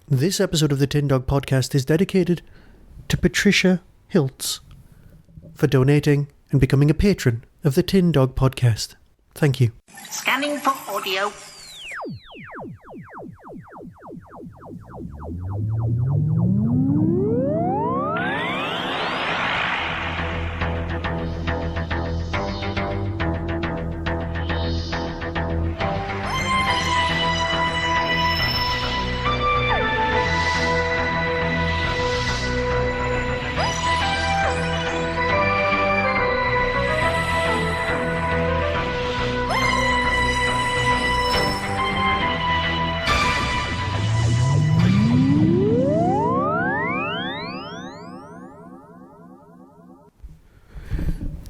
This episode of the Tin Dog Podcast is dedicated to Patricia Hiltz for donating and becoming a patron of the Tin Dog Podcast. Thank you. Scanning for audio.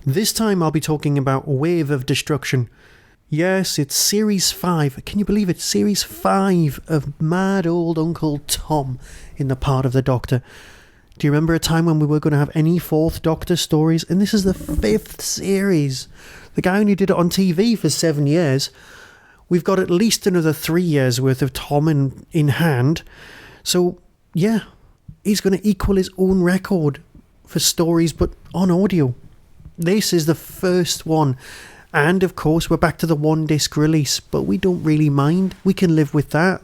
This time I'll be talking about Wave of Destruction. Yes, it's Series 5. Can you believe it? Series 5 of Mad Old Uncle Tom in the part of the Doctor. Do you remember a time when we were going to have any fourth Doctor stories? And this is the 5th series. The guy only did it on TV for 7 years. We've got at least another 3 years worth of Tom in hand. So, yeah, he's going to equal his own record for stories, but on audio. This is the first one, and of course we're back to the one-disc release, but we don't really mind. We can live with that.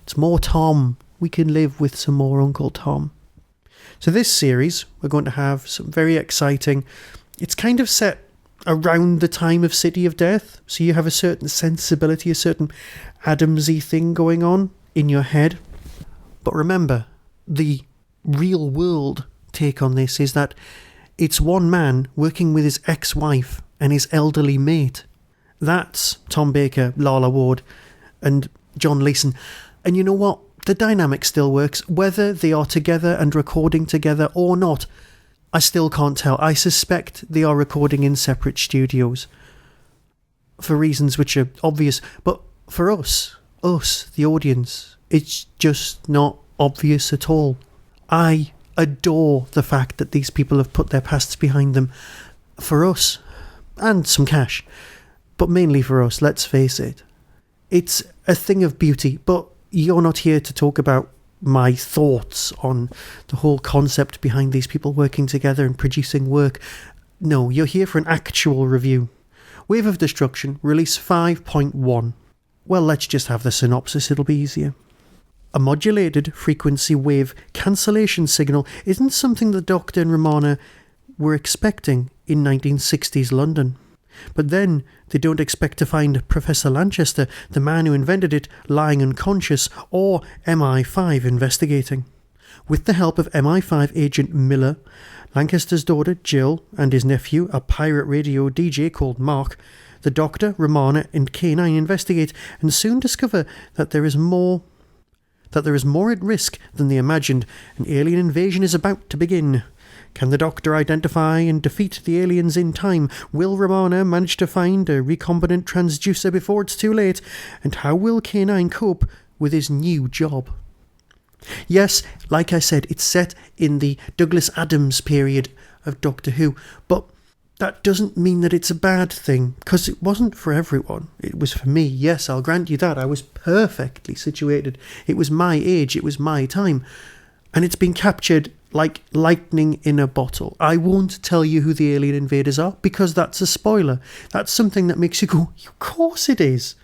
It's more Tom. We can live with some more Uncle Tom. So this series, we're going to have some very exciting... It's kind of set around the time of City of Death, so you have a certain sensibility, a certain Adamsy thing going on in your head. But remember, the real-world take on this is that it's one man working with his ex-wife and his elderly mate. That's Tom Baker, Lalla Ward, and John Leeson. And you know what? The dynamic still works, whether they are together and recording together or not. I still can't tell. I suspect they are recording in separate studios for reasons which are obvious. But for us, the audience, it's just not obvious at all. I adore the fact that these people have put their pasts behind them for us, and some cash, but mainly for us, let's face it. It's a thing of beauty, but you're not here to talk about my thoughts on the whole concept behind these people working together and producing work. No, you're here for an actual review. Wave of Destruction, release 5.1. Well, let's just have the synopsis, it'll be easier. A modulated frequency wave cancellation signal isn't something the Doctor and Romana were expecting in 1960s London. But then they don't expect to find Professor Lanchester, the man who invented it, lying unconscious, or MI5 investigating. With the help of MI5 agent Miller, Lancaster's daughter Jill and his nephew, a pirate radio DJ called Mark, the Doctor, Romana and K9 investigate and soon discover that there is more at risk than they imagined. An alien invasion is about to begin. Can the Doctor identify and defeat the aliens in time? Will Romana manage to find a recombinant transducer before it's too late? And how will K9 cope with his new job? Yes, like I said, it's set in the Douglas Adams period of Doctor Who, but that doesn't mean that it's a bad thing, because it wasn't for everyone. It was for me, yes, I'll grant you that. I was perfectly situated. It was my age, it was my time. And it's been captured like lightning in a bottle. I won't tell you who the alien invaders are, because that's a spoiler. That's something that makes you go, of course it is.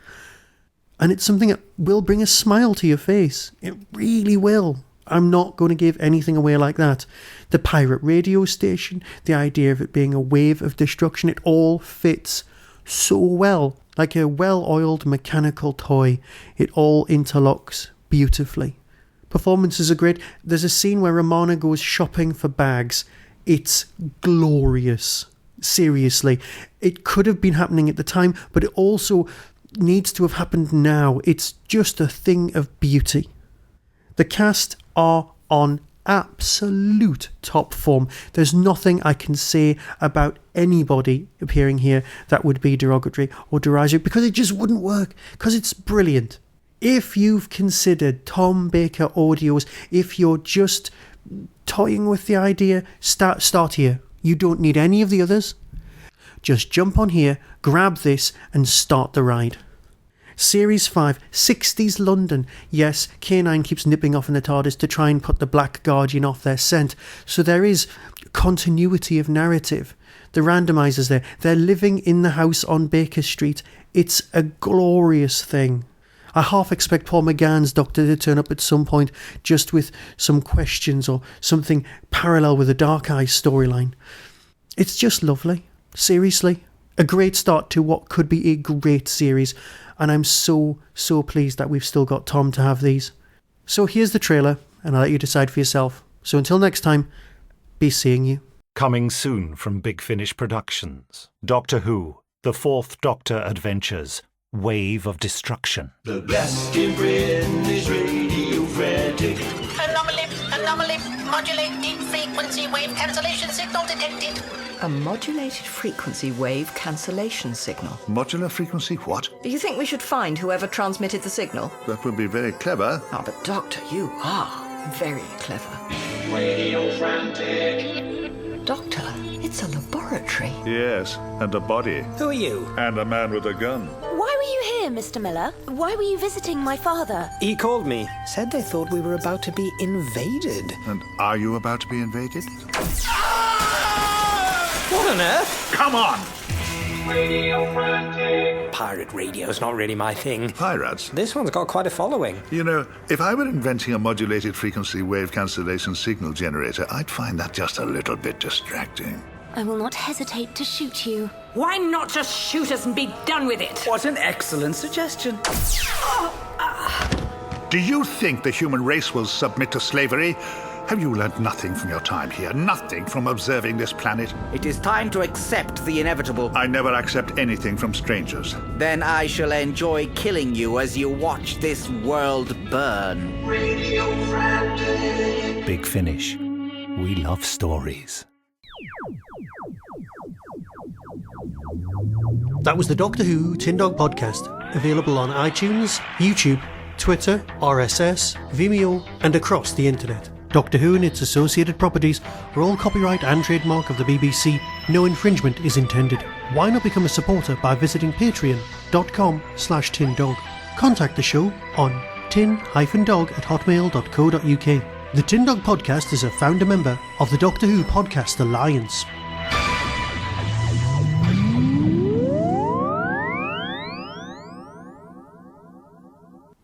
And it's something that will bring a smile to your face. It really will. I'm not going to give anything away like that. The pirate radio station, the idea of it being a wave of destruction, it all fits so well. Like a well-oiled mechanical toy. It all interlocks beautifully. Performances are great. There's a scene where Romana goes shopping for bags. It's glorious. Seriously. It could have been happening at the time, but it also needs to have happened now. It's just a thing of beauty. The cast are on absolute top form. There's nothing I can say about anybody appearing here that would be derogatory or derisive, because it just wouldn't work, because it's brilliant. If you've considered Tom Baker audios, if you're just toying with the idea, start here. You don't need any of the others. Just jump on here, grab this and start the ride. Series 5, 60s London. Yes, K9 keeps nipping off in the TARDIS to try and put the Black Guardian off their scent. So there is continuity of narrative. The randomizers there. They're living in the house on Baker Street. It's a glorious thing. I half expect Paul McGann's Doctor to turn up at some point just with some questions or something parallel with the Dark Eyes storyline. It's just lovely. Seriously. A great start to what could be a great series. And I'm so pleased that we've still got Tom to have these. So here's the trailer, and I'll let you decide for yourself. So until next time, be seeing you. Coming soon from Big Finish Productions. Doctor Who, The Fourth Doctor Adventures, Wave of Destruction. The best in Britain is Radio Frantic. Anomaly, modulating frequency wave cancellation signal detected. A modulated frequency wave cancellation signal. Modular frequency what? Do you think we should find whoever transmitted the signal? That would be very clever. Ah, but Doctor, you are very clever. Radio Frantic. Doctor, it's a laboratory. Yes, and a body. Who are you? And a man with a gun. Why were you here, Mr. Miller? Why were you visiting my father? He called me. Said they thought we were about to be invaded. And are you about to be invaded? What on earth? Come on! Radio Frantic. Pirate radio's not really my thing. Pirates. This one's got quite a following. You know, if I were inventing a modulated frequency wave cancellation signal generator, I'd find that just a little bit distracting. I will not hesitate to shoot you. Why not just shoot us and be done with it? What an excellent suggestion. Do you think the human race will submit to slavery? Have you learned nothing from your time here? Nothing from observing this planet? It is time to accept the inevitable. I never accept anything from strangers. Then I shall enjoy killing you as you watch this world burn. Radio Frantic. Big Finish. We love stories. That was the Doctor Who Tin Dog Podcast, available on iTunes, YouTube, Twitter, RSS, Vimeo, and across the internet. Doctor Who and its associated properties are all copyright and trademark of the BBC. No infringement is intended. Why not become a supporter by visiting patreon.com/tindog. Contact the show on tin-dog@hotmail.co.uk. The Tin Dog Podcast is a founder member of the Doctor Who Podcast Alliance.